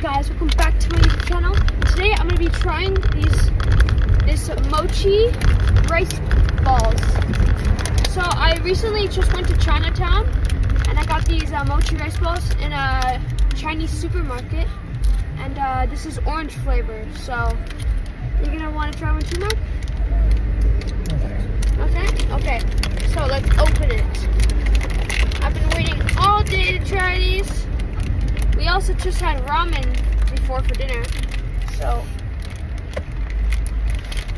Guys, welcome back to my YouTube channel. Today I'm going to be trying this mochi rice balls. So I recently just went to Chinatown and I got these mochi rice balls in a Chinese supermarket, and this is orange flavor. So you're going to want to try one too, Mark? Okay. So let's open it. I've been waiting all day to try these. We also just had ramen before for dinner, so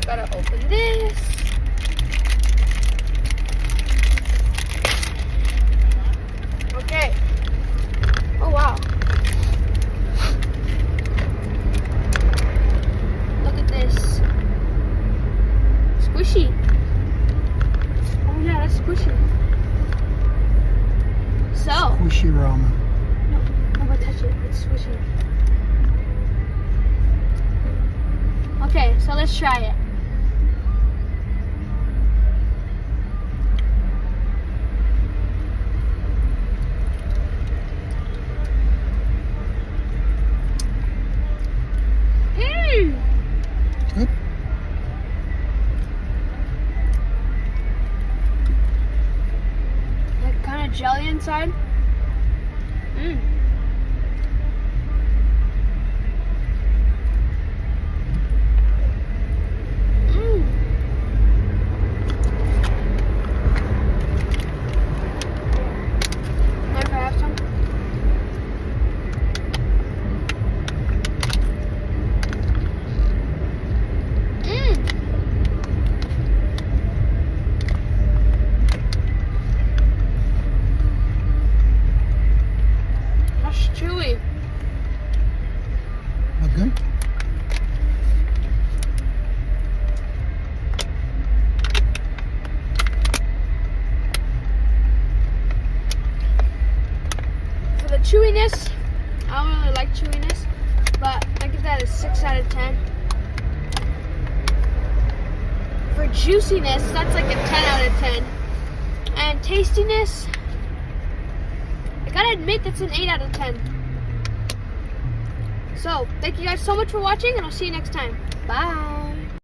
gotta open this. Okay. Oh wow. Look at this. Squishy. Oh yeah, that's squishy. So. Squishy ramen. Touch it, it's squishy. Okay, so let's try it. Good. Like kind of jelly inside. Chewy. Okay. For the chewiness, I don't really like chewiness, but I give that a 6 out of 10. For juiciness, that's like a 10 out of 10. And tastiness, I gotta admit that's an 8 out of 10. So, thank you guys so much for watching, and I'll see you next time. Bye.